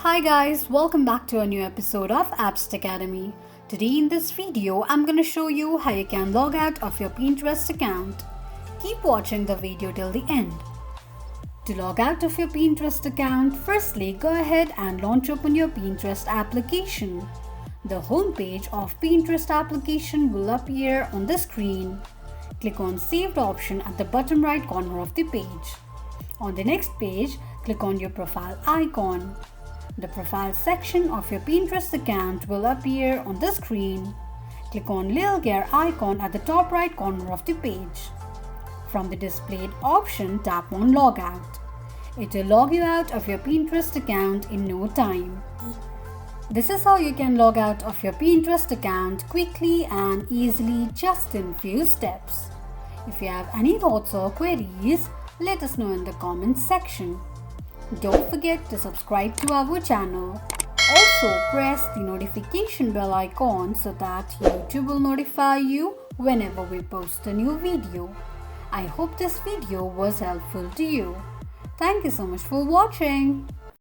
Hi guys, welcome back to a new episode of Apps Academy. Today in this video, I'm going to show you how you can log out of your Pinterest account. Keep watching the video till the end. To log out of your Pinterest account, firstly go ahead and launch open your Pinterest application. The home page of Pinterest application will appear on the screen. Click on Saved option at the bottom right corner of the page. On the next page, click on your profile icon. The profile section of your Pinterest account will appear on the screen. Click on little gear icon at the top right corner of the page. From the displayed option, tap on Logout. It will log you out of your Pinterest account in no time. This is how you can log out of your Pinterest account quickly and easily just in few steps. If you have any thoughts or queries, let us know in the comments section. Don't forget to subscribe to our channel. Also press the notification bell icon so that YouTube will notify you whenever we post a new video. I hope this video was helpful to you. Thank you so much for watching.